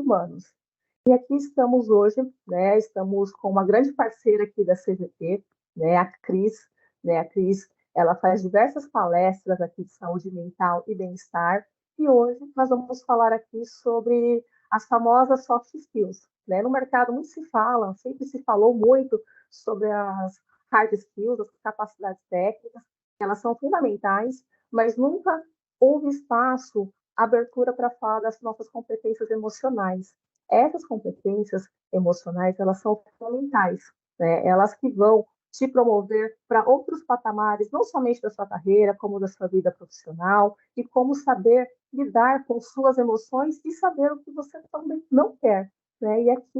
humanos. E aqui estamos hoje, né, estamos com uma grande parceira aqui da CVP, né, a Cris, né, a Cris, ela faz diversas palestras aqui de saúde mental e bem-estar, e hoje nós vamos falar aqui sobre as famosas soft skills, né? No mercado muito se fala, sempre se falou muito sobre as hard skills, as capacidades técnicas, elas são fundamentais, mas nunca houve espaço, abertura para falar das nossas competências emocionais. Essas competências emocionais, elas são fundamentais, né? Elas que vão te promover para outros patamares, não somente da sua carreira, como da sua vida profissional, e como saber lidar com suas emoções e saber o que você também não quer, né? E aqui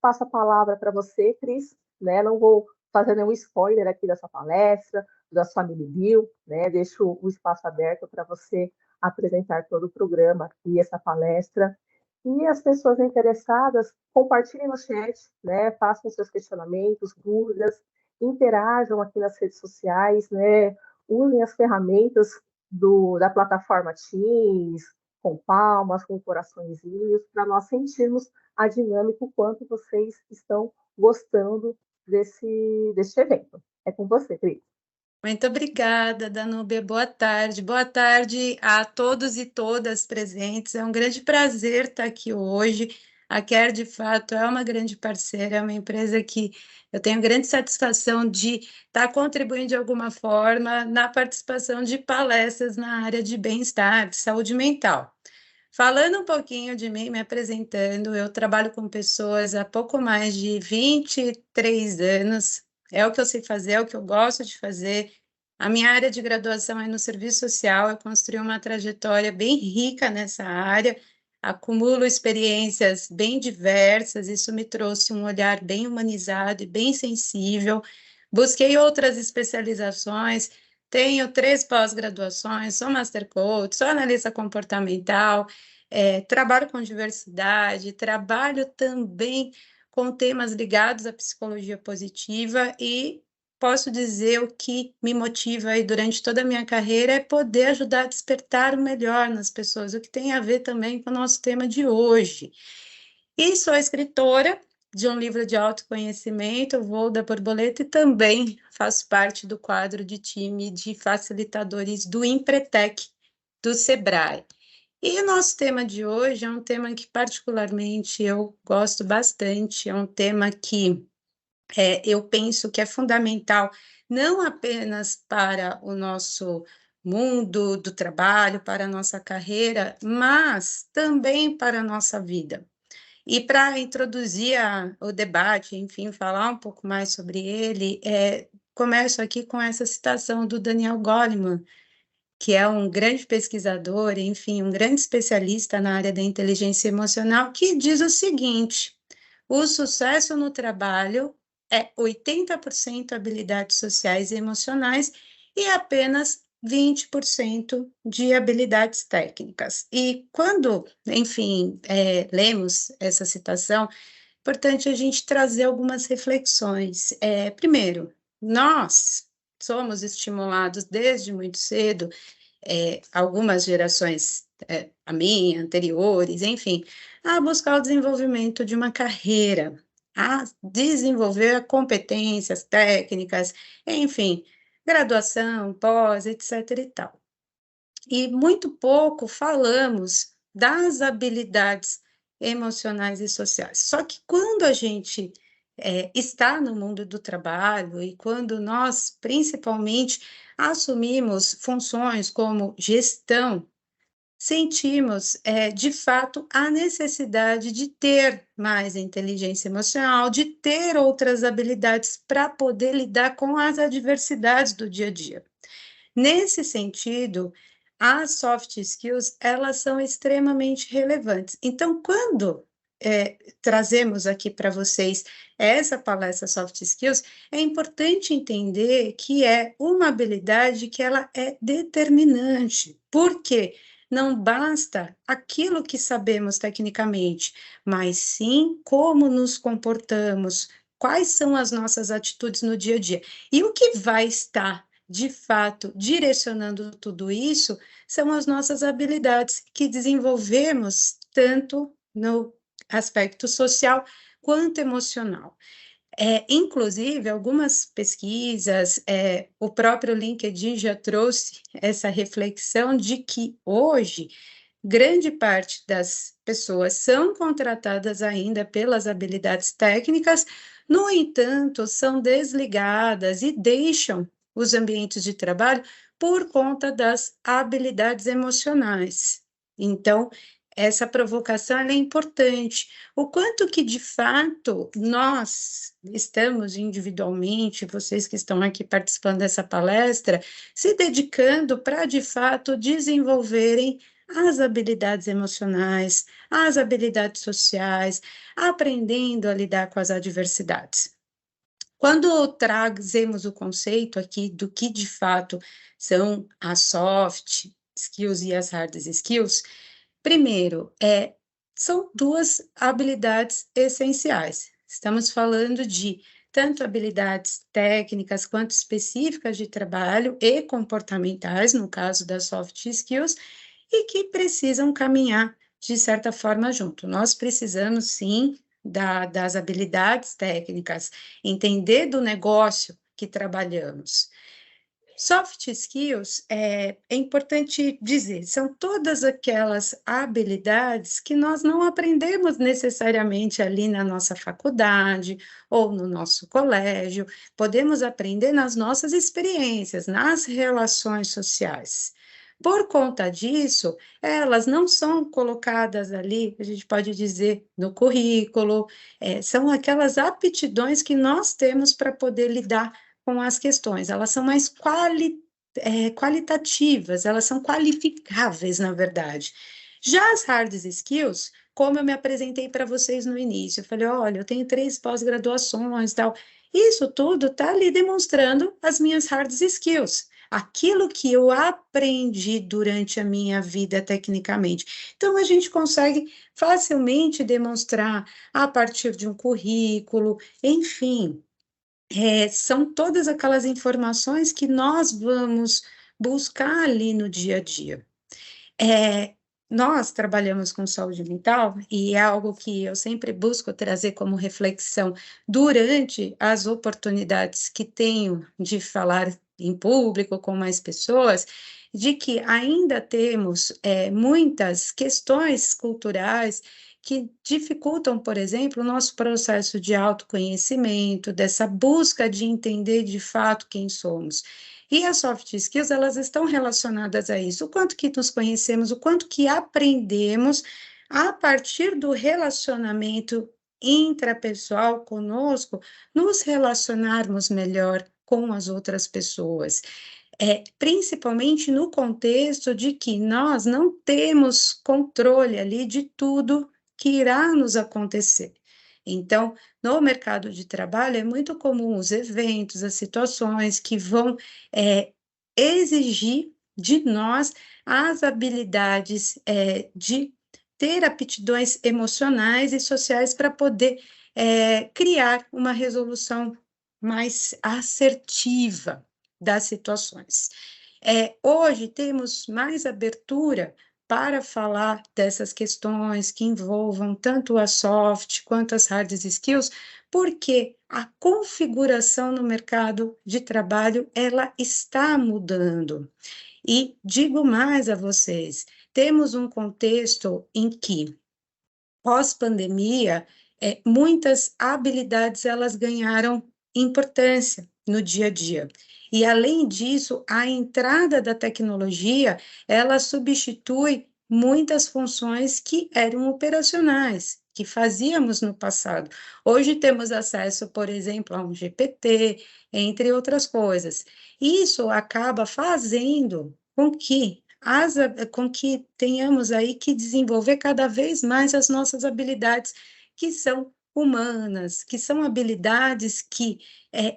passo a palavra para você, Cris, né? Não vou fazer nenhum spoiler aqui da sua palestra, da sua mini bio, né? Deixo o espaço aberto para você apresentar todo o programa e essa palestra. E as pessoas interessadas compartilhem no chat, né? Façam seus questionamentos, dúvidas, interajam aqui nas redes sociais, né? Usem as ferramentas da plataforma Teams, com palmas, com coraçõezinhos, para nós sentirmos a dinâmica, o quanto vocês estão gostando desse evento. É com você, Cris. Muito obrigada, Danúbia. Boa tarde. Boa tarde a todos e todas presentes. É um grande prazer estar aqui hoje. A Care, de fato, é uma grande parceira, é uma empresa que eu tenho grande satisfação de estar contribuindo de alguma forma na participação de palestras na área de bem-estar, de saúde mental. Falando um pouquinho de mim, me apresentando, eu trabalho com pessoas há pouco mais de 23 anos. É o que eu sei fazer, é o que eu gosto de fazer. A minha área de graduação é no serviço social, eu construí uma trajetória bem rica nessa área, acumulo experiências bem diversas, isso me trouxe um olhar bem humanizado e bem sensível. Busquei outras especializações, tenho 3 pós-graduações, sou Master Coach, sou analista comportamental, trabalho com diversidade, trabalho também com temas ligados à psicologia positiva e posso dizer o que me motiva aí durante toda a minha carreira é poder ajudar a despertar o melhor nas pessoas, o que tem a ver também com o nosso tema de hoje. E sou escritora de um livro de autoconhecimento, Voo da Borboleta, e também faço parte do quadro de time de facilitadores do Empretec, do Sebrae. E o nosso tema de hoje é um tema que particularmente eu gosto bastante, é um tema que eu penso que é fundamental não apenas para o nosso mundo do trabalho, para a nossa carreira, mas também para a nossa vida. E para introduzir o debate, enfim, falar um pouco mais sobre ele, começo aqui com essa citação do Daniel Goleman, que é um grande pesquisador, enfim, um grande especialista na área da inteligência emocional, que diz o seguinte: o sucesso no trabalho é 80% habilidades sociais e emocionais e apenas 20% de habilidades técnicas. E quando, enfim, lemos essa citação, é importante a gente trazer algumas reflexões. Primeiro, nós somos estimulados desde muito cedo, algumas gerações, a minha, anteriores, enfim, a buscar o desenvolvimento de uma carreira, a desenvolver competências técnicas, enfim, graduação, pós, etc. e tal. E muito pouco falamos das habilidades emocionais e sociais. Só que quando a gente está no mundo do trabalho e quando nós, principalmente, assumimos funções como gestão, sentimos, de fato, a necessidade de ter mais inteligência emocional, de ter outras habilidades para poder lidar com as adversidades do dia a dia. Nesse sentido, as soft skills, elas são extremamente relevantes. Então, quando trazemos aqui para vocês essa palestra Soft Skills, é importante entender que é uma habilidade que ela é determinante. Por quê? Não basta aquilo que sabemos tecnicamente, mas sim como nos comportamos, quais são as nossas atitudes no dia a dia. E o que vai estar de fato, direcionando tudo isso, são as nossas habilidades que desenvolvemos tanto no aspecto social quanto emocional. Inclusive, algumas pesquisas, o próprio LinkedIn já trouxe essa reflexão de que hoje grande parte das pessoas são contratadas ainda pelas habilidades técnicas, no entanto, são desligadas e deixam os ambientes de trabalho por conta das habilidades emocionais. Então, essa provocação é importante. O quanto que, de fato, nós estamos individualmente, vocês que estão aqui participando dessa palestra, se dedicando para, de fato, desenvolverem as habilidades emocionais, as habilidades sociais, aprendendo a lidar com as adversidades. Quando trazemos o conceito aqui do que de fato são as soft skills e as hard skills, primeiro, são duas habilidades essenciais. Estamos falando de tanto habilidades técnicas quanto específicas de trabalho e comportamentais, no caso das soft skills, e que precisam caminhar de certa forma junto. Nós precisamos, sim, das habilidades técnicas, entender do negócio que trabalhamos. Soft skills, é importante dizer, são todas aquelas habilidades que nós não aprendemos necessariamente ali na nossa faculdade ou no nosso colégio, podemos aprender nas nossas experiências, nas relações sociais. Por conta disso, elas não são colocadas ali, a gente pode dizer, no currículo, são aquelas aptidões que nós temos para poder lidar com as questões, elas são mais qualitativas, elas são qualificáveis, na verdade. Já as hard skills, como eu me apresentei para vocês no início, eu falei, olha, eu tenho 3 pós-graduações e tal, isso tudo está ali demonstrando as minhas hard skills, aquilo que eu aprendi durante a minha vida tecnicamente. Então, a gente consegue facilmente demonstrar a partir de um currículo, enfim, são todas aquelas informações que nós vamos buscar ali no dia a dia. Nós trabalhamos com saúde mental e é algo que eu sempre busco trazer como reflexão durante as oportunidades que tenho de falar em público com mais pessoas, de que ainda temos muitas questões culturais que dificultam, por exemplo, o nosso processo de autoconhecimento, dessa busca de entender de fato quem somos. E as soft skills, elas estão relacionadas a isso, o quanto que nos conhecemos, o quanto que aprendemos a partir do relacionamento intrapessoal conosco, nos relacionarmos melhor com as outras pessoas. Principalmente no contexto de que nós não temos controle ali de tudo que irá nos acontecer. Então, no mercado de trabalho, é muito comum os eventos, as situações que vão exigir de nós as habilidades de ter aptidões emocionais e sociais para poder criar uma resolução mais assertiva das situações. Hoje temos mais abertura para falar dessas questões que envolvam tanto as soft quanto as hard skills, porque a configuração no mercado de trabalho, ela está mudando. E digo mais a vocês, temos um contexto em que, pós-pandemia, muitas habilidades, elas ganharam importância no dia a dia. E, além disso, a entrada da tecnologia, ela substitui muitas funções que eram operacionais, que fazíamos no passado. Hoje temos acesso, por exemplo, a um GPT, entre outras coisas. Isso acaba fazendo com que tenhamos aí que desenvolver cada vez mais as nossas habilidades, que são humanas, que são habilidades que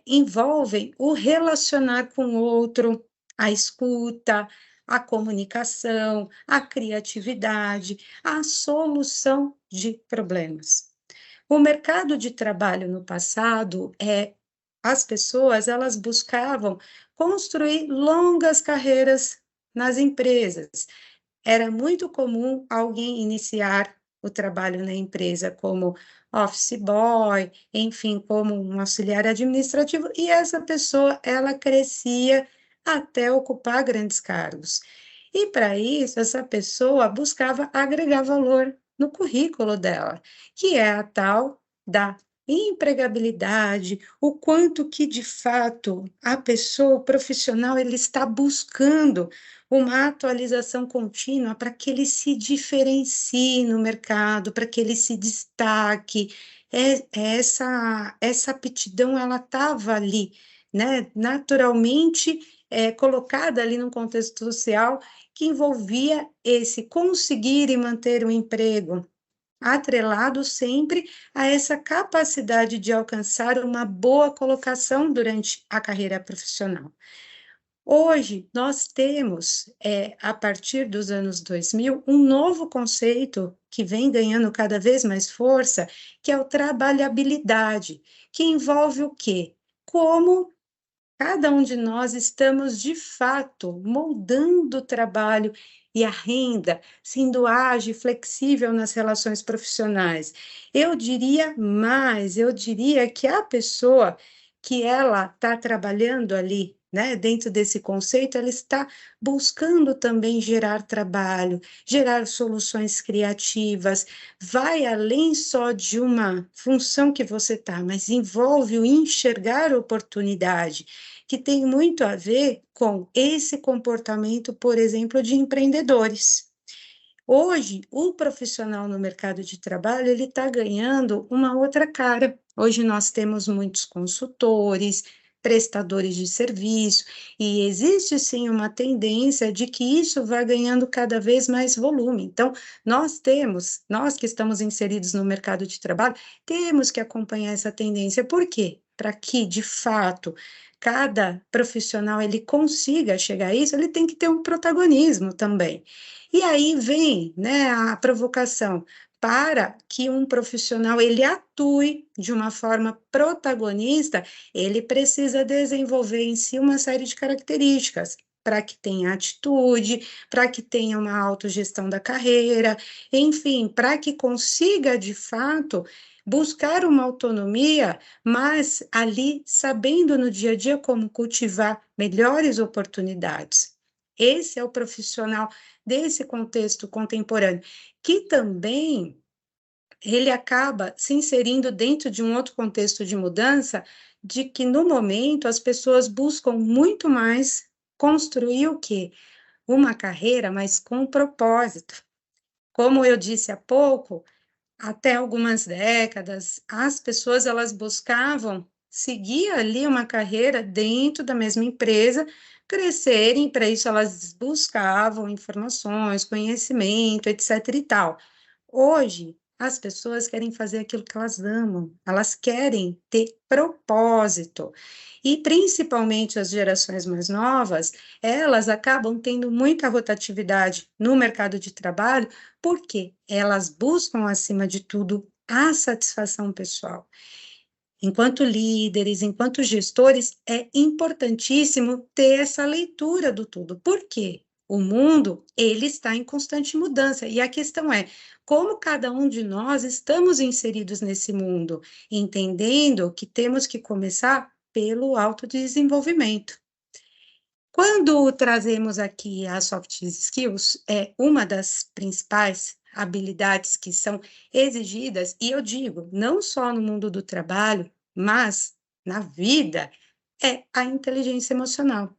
envolvem o relacionar com o outro, a escuta, a comunicação, a criatividade, a solução de problemas. O mercado de trabalho no passado, as pessoas, elas buscavam construir longas carreiras nas empresas. Era muito comum alguém iniciar o trabalho na empresa como office boy, enfim, como um auxiliar administrativo, e essa pessoa, ela crescia até ocupar grandes cargos. E para isso, essa pessoa buscava agregar valor no currículo dela, que é a tal da empregabilidade, o quanto que de fato a pessoa, o profissional, ele está buscando uma atualização contínua para que ele se diferencie no mercado, para que ele se destaque. Essa aptidão, ela estava ali, né, naturalmente colocada ali num contexto social que envolvia esse conseguir e manter um emprego, atrelado sempre a essa capacidade de alcançar uma boa colocação durante a carreira profissional. Hoje, nós temos, a partir dos anos 2000, um novo conceito que vem ganhando cada vez mais força, que é o trabalhabilidade, que envolve o quê? Como cada um de nós estamos, de fato, moldando o trabalho e a renda, sendo ágil, flexível nas relações profissionais. Eu diria mais, eu diria que a pessoa que ela está trabalhando ali, né, dentro desse conceito, ela está buscando também gerar trabalho, gerar soluções criativas, vai além só de uma função que você está, mas envolve o enxergar oportunidade, que tem muito a ver com esse comportamento, por exemplo, de empreendedores. Hoje, o profissional no mercado de trabalho, ele está ganhando uma outra cara. Hoje nós temos muitos consultores, prestadores de serviço, e existe sim uma tendência de que isso vai ganhando cada vez mais volume. Então, nós que estamos inseridos no mercado de trabalho, temos que acompanhar essa tendência. Por quê? Para que, de fato, cada profissional ele consiga chegar a isso, ele tem que ter um protagonismo também. E aí vem, né, a provocação para que um profissional ele atue de uma forma protagonista, ele precisa desenvolver em si uma série de características para que tenha atitude, para que tenha uma autogestão da carreira, enfim, para que consiga de fato buscar uma autonomia, mas ali sabendo no dia a dia como cultivar melhores oportunidades. Esse é o profissional desse contexto contemporâneo, que também ele acaba se inserindo dentro de um outro contexto de mudança, de que no momento as pessoas buscam muito mais construir o quê? Uma carreira, mas com propósito. Como eu disse há pouco, até algumas décadas, as pessoas elas buscavam seguir ali uma carreira dentro da mesma empresa, crescerem, para isso elas buscavam informações, conhecimento, etc. e tal. Hoje, as pessoas querem fazer aquilo que elas amam, elas querem ter propósito. E principalmente as gerações mais novas, elas acabam tendo muita rotatividade no mercado de trabalho, porque elas buscam, acima de tudo, a satisfação pessoal. Enquanto líderes, enquanto gestores, é importantíssimo ter essa leitura do tudo. Por quê? O mundo, ele está em constante mudança, e a questão é como cada um de nós estamos inseridos nesse mundo, entendendo que temos que começar pelo autodesenvolvimento. Quando trazemos aqui as soft skills, é uma das principais habilidades que são exigidas, e eu digo, não só no mundo do trabalho, mas na vida, é a inteligência emocional,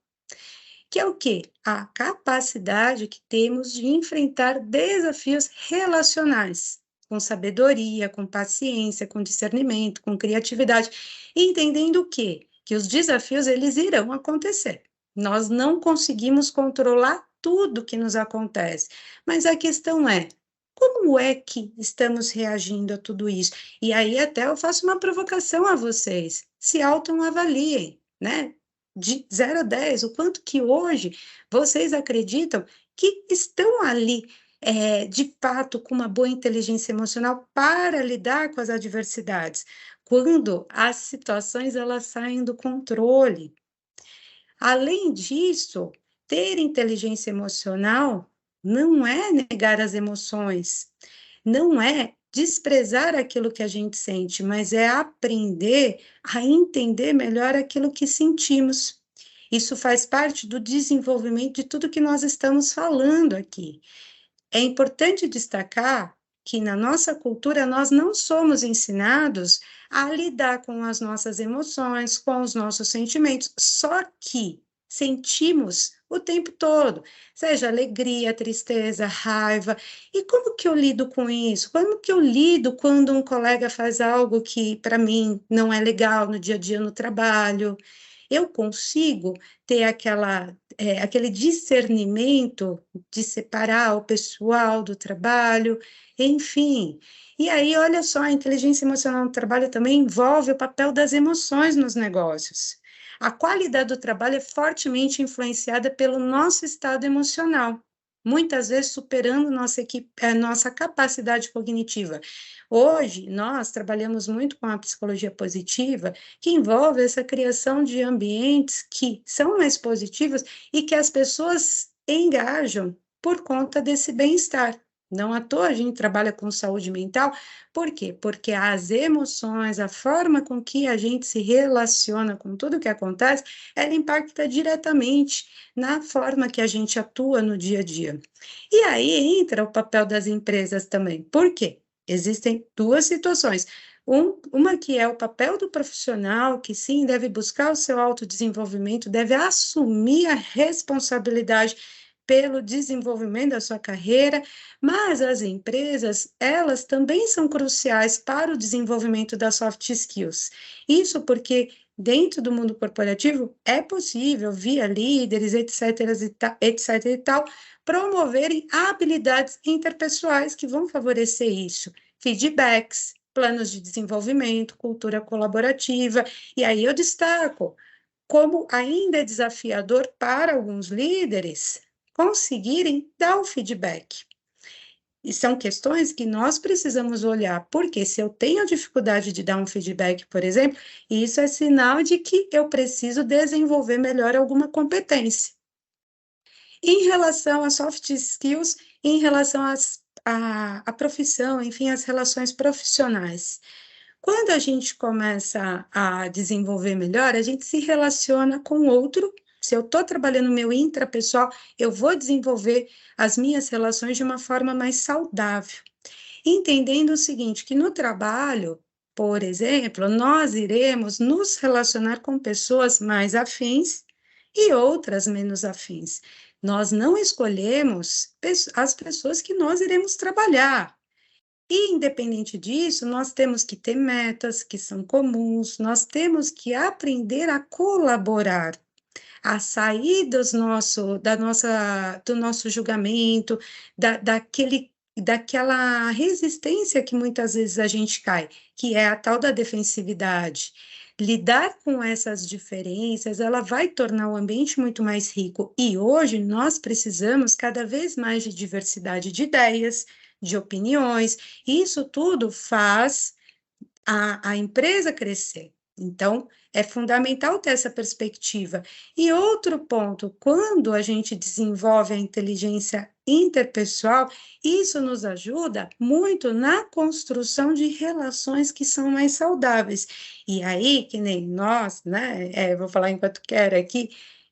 que é o quê? A capacidade que temos de enfrentar desafios relacionais, com sabedoria, com paciência, com discernimento, com criatividade, entendendo o quê? Que os desafios, eles irão acontecer. Nós não conseguimos controlar tudo que nos acontece, mas a questão é, como é que estamos reagindo a tudo isso? E aí até eu faço uma provocação a vocês, se autoavaliem, né? De 0 a 10, o quanto que hoje vocês acreditam que estão ali, de fato, com uma boa inteligência emocional para lidar com as adversidades, quando as situações elas saem do controle. Além disso, ter inteligência emocional não é negar as emoções, não é desprezar aquilo que a gente sente, mas é aprender a entender melhor aquilo que sentimos. Isso faz parte do desenvolvimento de tudo que nós estamos falando aqui. É importante destacar que na nossa cultura nós não somos ensinados a lidar com as nossas emoções, com os nossos sentimentos, só que sentimos o tempo todo, seja alegria, tristeza, raiva. E como que eu lido com isso? Como que eu lido quando um colega faz algo que para mim não é legal no dia a dia no trabalho? Eu consigo ter aquele discernimento de separar o pessoal do trabalho, enfim. E aí, olha só, a inteligência emocional no trabalho também envolve o papel das emoções nos negócios. A qualidade do trabalho é fortemente influenciada pelo nosso estado emocional, muitas vezes superando nossa capacidade cognitiva. Hoje, nós trabalhamos muito com a psicologia positiva, que envolve essa criação de ambientes que são mais positivos e que as pessoas engajam por conta desse bem-estar. Não à toa a gente trabalha com saúde mental, por quê? Porque as emoções, a forma com que a gente se relaciona com tudo que acontece, ela impacta diretamente na forma que a gente atua no dia a dia. E aí entra o papel das empresas também. Por quê? Existem duas situações. Uma que é o papel do profissional, que sim, deve buscar o seu autodesenvolvimento, deve assumir a responsabilidade pelo desenvolvimento da sua carreira, mas as empresas, elas também são cruciais para o desenvolvimento das soft skills. Isso porque dentro do mundo corporativo é possível, via líderes, etc. e tal, promoverem habilidades interpessoais que vão favorecer isso, feedbacks, planos de desenvolvimento, cultura colaborativa, e aí eu destaco como ainda é desafiador para alguns líderes conseguirem dar o feedback. E são questões que nós precisamos olhar, porque se eu tenho dificuldade de dar um feedback, por exemplo, isso é sinal de que eu preciso desenvolver melhor alguma competência. Em relação a soft skills, em relação à profissão, enfim, às relações profissionais. Quando a gente começa a desenvolver melhor, a gente se relaciona com o outro. Se eu estou trabalhando meu intrapessoal, eu vou desenvolver as minhas relações de uma forma mais saudável. Entendendo o seguinte, que no trabalho, por exemplo, nós iremos nos relacionar com pessoas mais afins e outras menos afins. Nós não escolhemos as pessoas que nós iremos trabalhar. E, independente disso, nós temos que ter metas que são comuns, nós temos que aprender a colaborar, a sair do nosso julgamento, daquela resistência que muitas vezes a gente cai, que é a tal da defensividade. Lidar com essas diferenças, ela vai tornar o ambiente muito mais rico. E hoje nós precisamos cada vez mais de diversidade de ideias, de opiniões. Isso tudo faz a empresa crescer. Então, é fundamental ter essa perspectiva. E outro ponto, quando a gente desenvolve a inteligência interpessoal, isso nos ajuda muito na construção de relações que são mais saudáveis. E aí, que nem nós, né, vou falar enquanto quero aqui,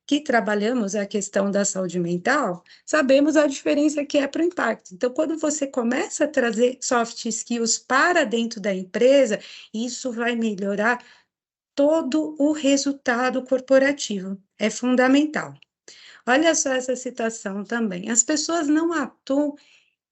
que trabalhamos a questão da saúde mental, sabemos a diferença que é para o impacto. Então, quando você começa a trazer soft skills para dentro da empresa, isso vai melhorar todo o resultado corporativo. É fundamental. Olha só essa citação também. As pessoas não atuam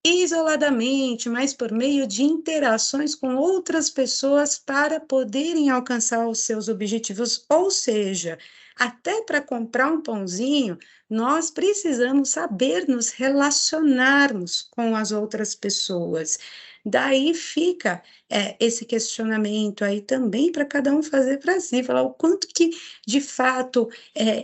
isoladamente, mas por meio de interações com outras pessoas para poderem alcançar os seus objetivos. Ou seja, até para comprar um pãozinho, nós precisamos saber nos relacionarmos com as outras pessoas. Daí fica esse questionamento aí também para cada um fazer para si, falar o quanto que, de fato,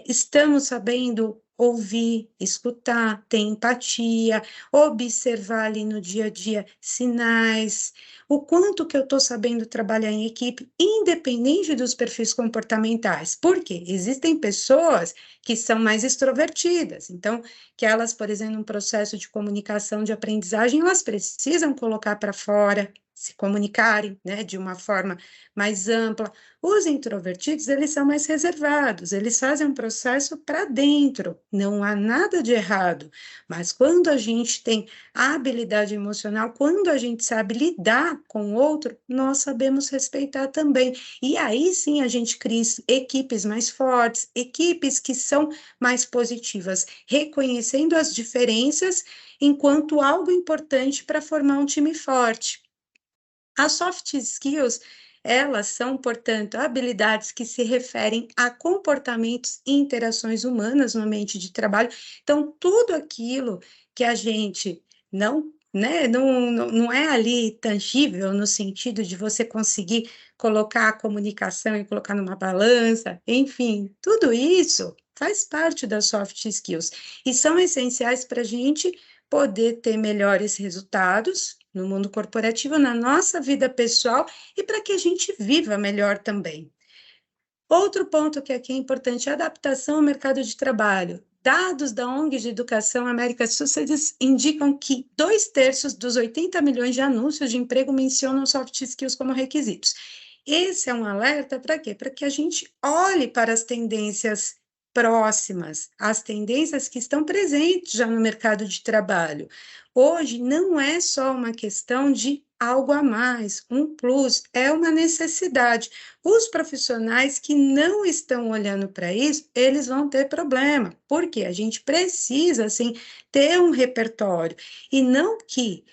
estamos sabendo ouvir, escutar, ter empatia, observar ali no dia a dia sinais, o quanto que eu estou sabendo trabalhar em equipe, independente dos perfis comportamentais. Por quê? Existem pessoas que são mais extrovertidas, então, que elas, por exemplo, um processo de comunicação, de aprendizagem, elas precisam colocar para fora, se comunicarem, né, de uma forma mais ampla. Os introvertidos, eles são mais reservados, eles fazem um processo para dentro, não há nada de errado, mas quando a gente tem a habilidade emocional, quando a gente sabe lidar com o outro, nós sabemos respeitar também, e aí sim a gente cria equipes mais fortes, equipes que são mais positivas, reconhecendo as diferenças enquanto algo importante para formar um time forte. As soft skills, elas são, portanto, habilidades que se referem a comportamentos e interações humanas no ambiente de trabalho. Então, tudo aquilo que a gente não, né, não é ali tangível no sentido de você conseguir colocar a comunicação e colocar numa balança, enfim, tudo isso faz parte das soft skills e são essenciais para a gente poder ter melhores resultados no mundo corporativo, na nossa vida pessoal e para que a gente viva melhor também. Outro ponto que aqui é importante é a adaptação ao mercado de trabalho. Dados da ONG de Educação América Succeeds indicam que 2/3 dos 80 milhões de anúncios de emprego mencionam soft skills como requisitos. Esse é um alerta para quê? Para que a gente olhe para as tendências próximas, as tendências que estão presentes já no mercado de trabalho. Hoje não é só uma questão de algo a mais, um plus, é uma necessidade. Os profissionais que não estão olhando para isso, eles vão ter problema, porque a gente precisa, assim, ter um repertório, e não que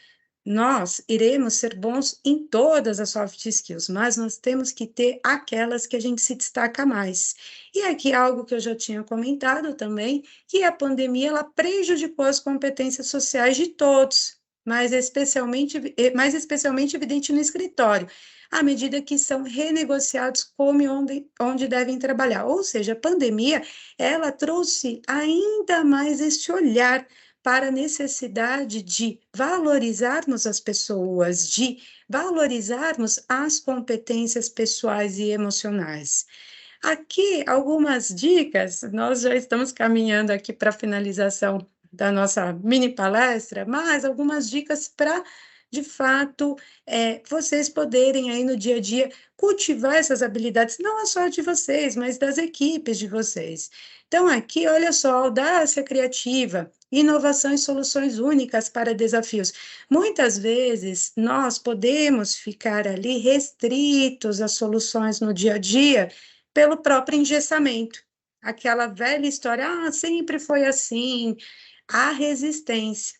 nós iremos ser bons em todas as soft skills, mas nós temos que ter aquelas que a gente se destaca mais. E aqui algo que eu já tinha comentado também, que a pandemia ela prejudicou as competências sociais de todos, mais especialmente evidente no escritório, à medida que são renegociados como e onde devem trabalhar. Ou seja, a pandemia, ela trouxe ainda mais este olhar para a necessidade de valorizarmos as pessoas, de valorizarmos as competências pessoais e emocionais. Aqui algumas dicas, nós já estamos caminhando aqui para a finalização da nossa mini palestra, mas algumas dicas para, de fato, vocês poderem aí no dia a dia cultivar essas habilidades, não só de vocês, mas das equipes de vocês. Então, aqui, olha só, audácia criativa, inovação e soluções únicas para desafios. Muitas vezes, nós podemos ficar ali restritos às soluções no dia a dia, pelo próprio engessamento. Aquela velha história, sempre foi assim, a resistência.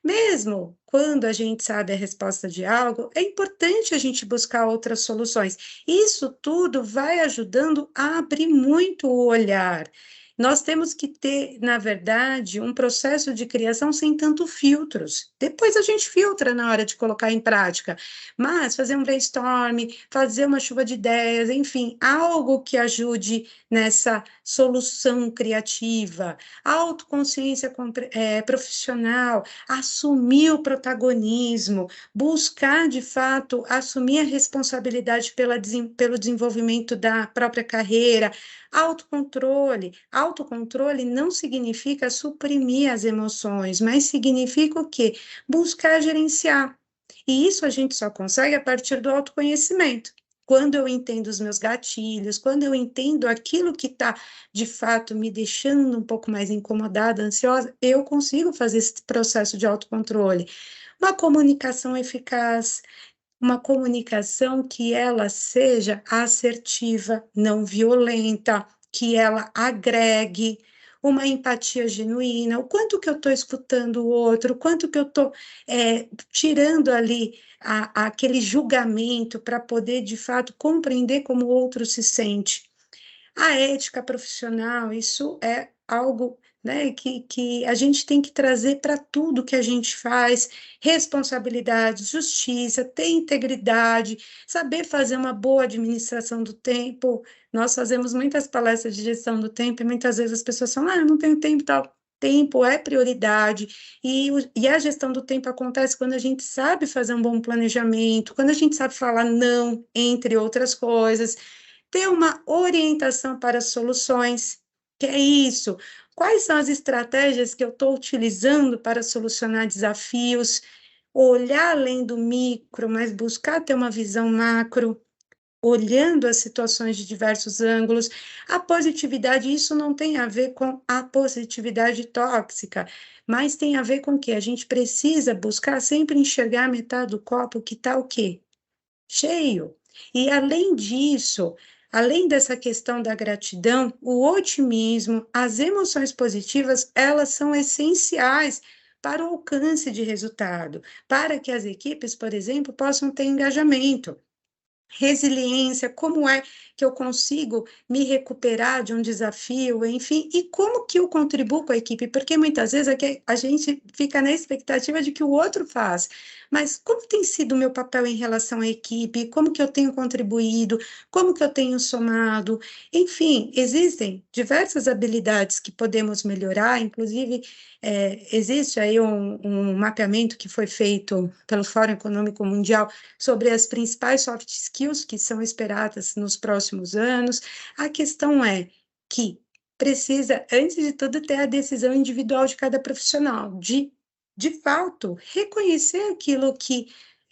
Mesmo quando a gente sabe a resposta de algo, é importante a gente buscar outras soluções. Isso tudo vai ajudando a abrir muito o olhar. Nós temos que ter, na verdade, um processo de criação sem tanto filtros. Depois a gente filtra na hora de colocar em prática, mas fazer um brainstorm, fazer uma chuva de ideias, enfim, algo que ajude nessa solução criativa, autoconsciência profissional, assumir o protagonismo, buscar, de fato, assumir a responsabilidade pelo desenvolvimento da própria carreira, autocontrole. Autocontrole não significa suprimir as emoções, mas significa o quê? Buscar gerenciar. E isso a gente só consegue a partir do autoconhecimento. Quando eu entendo os meus gatilhos, quando eu entendo aquilo que está, de fato, me deixando um pouco mais incomodada, ansiosa, eu consigo fazer esse processo de autocontrole. Uma comunicação eficaz, uma comunicação que ela seja assertiva, não violenta, que ela agregue, uma empatia genuína, o quanto que eu estou escutando o outro, o quanto que eu estou tirando ali aquele julgamento para poder, de fato, compreender como o outro se sente. A ética profissional, isso é algo né, que a gente tem que trazer para tudo que a gente faz, responsabilidade, justiça, ter integridade, saber fazer uma boa administração do tempo. Nós fazemos muitas palestras de gestão do tempo e muitas vezes as pessoas falam, eu não tenho tempo, tal. Tempo é prioridade, e a gestão do tempo acontece quando a gente sabe fazer um bom planejamento, quando a gente sabe falar não, entre outras coisas, ter uma orientação para soluções, que é isso. Quais são as estratégias que eu estou utilizando para solucionar desafios? Olhar além do micro, mas buscar ter uma visão macro, olhando as situações de diversos ângulos. A positividade, isso não tem a ver com a positividade tóxica, mas tem a ver com que a gente precisa buscar sempre enxergar a metade do copo que está o quê? Cheio. E além disso, além dessa questão da gratidão, o otimismo, as emoções positivas, elas são essenciais para o alcance de resultado, para que as equipes, por exemplo, possam ter engajamento. Resiliência, como é que eu consigo me recuperar de um desafio, enfim, e como que eu contribuo com a equipe, porque muitas vezes a gente fica na expectativa de que o outro faz, mas como tem sido o meu papel em relação à equipe, como que eu tenho contribuído, como que eu tenho somado, enfim, existem diversas habilidades que podemos melhorar, inclusive existe aí um mapeamento que foi feito pelo Fórum Econômico Mundial sobre as principais soft skills que são esperadas nos próximos anos. A questão é que precisa, antes de tudo, ter a decisão individual de cada profissional, de fato, reconhecer aquilo que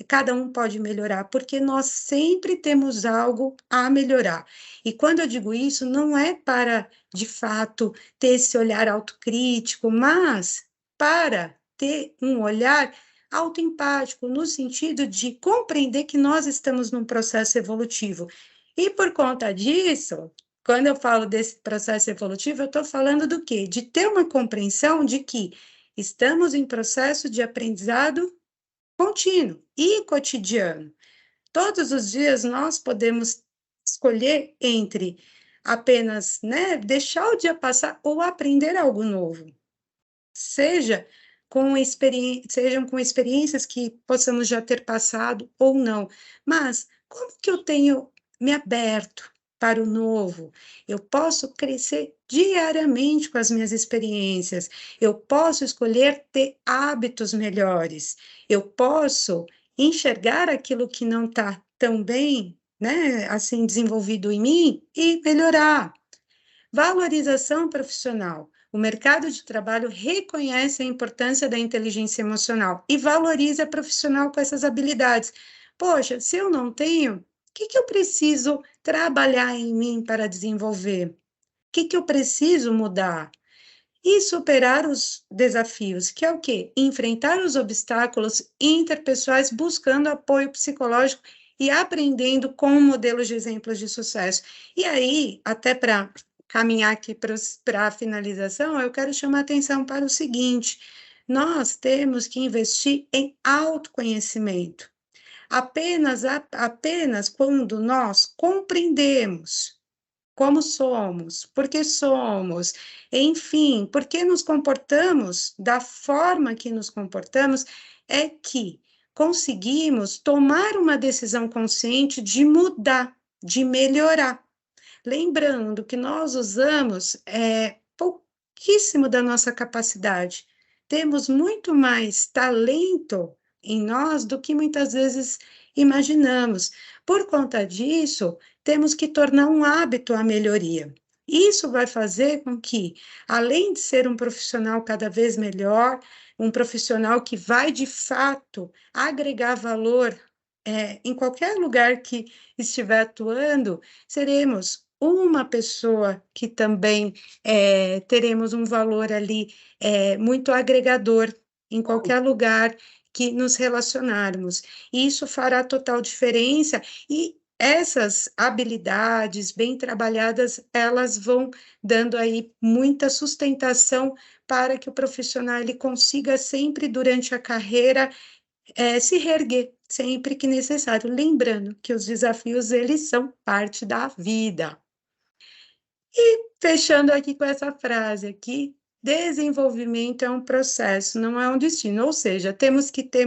cada um pode melhorar, porque nós sempre temos algo a melhorar. E quando eu digo isso, não é para, de fato, ter esse olhar autocrítico, mas para ter um olhar autoempático, no sentido de compreender que nós estamos num processo evolutivo. E por conta disso, quando eu falo desse processo evolutivo, eu estou falando do quê? De ter uma compreensão de que estamos em processo de aprendizado contínuo e cotidiano. Todos os dias nós podemos escolher entre apenas, né, deixar o dia passar ou aprender algo novo. Sejam com experiências que possamos já ter passado ou não, mas como que eu tenho me aberto para o novo? Eu posso crescer diariamente com as minhas experiências, eu posso escolher ter hábitos melhores, eu posso enxergar aquilo que não está tão bem, né, assim, desenvolvido em mim e melhorar. Valorização profissional. O mercado de trabalho reconhece a importância da inteligência emocional e valoriza profissional com essas habilidades. Poxa, se eu não tenho, o que eu preciso trabalhar em mim para desenvolver? O que eu preciso mudar? E superar os desafios, que é o quê? Enfrentar os obstáculos interpessoais buscando apoio psicológico e aprendendo com modelos de exemplos de sucesso. E aí, até para caminhar aqui para a finalização, eu quero chamar a atenção para o seguinte: nós temos que investir em autoconhecimento. Apenas quando nós compreendemos como somos, por que somos, enfim, por que nos comportamos da forma que nos comportamos, é que conseguimos tomar uma decisão consciente de mudar, de melhorar. Lembrando que nós usamos pouquíssimo da nossa capacidade. Temos muito mais talento em nós do que muitas vezes imaginamos. Por conta disso, temos que tornar um hábito a melhoria. Isso vai fazer com que, além de ser um profissional cada vez melhor, um profissional que vai de fato agregar valor em qualquer lugar que estiver atuando, seremos uma pessoa que também teremos um valor ali muito agregador em qualquer lugar que nos relacionarmos. Isso fará total diferença e essas habilidades bem trabalhadas, elas vão dando aí muita sustentação para que o profissional ele consiga sempre durante a carreira se reerguer sempre que necessário, lembrando que os desafios eles são parte da vida. E fechando aqui com essa frase aqui, desenvolvimento é um processo, não é um destino. Ou seja, temos que ter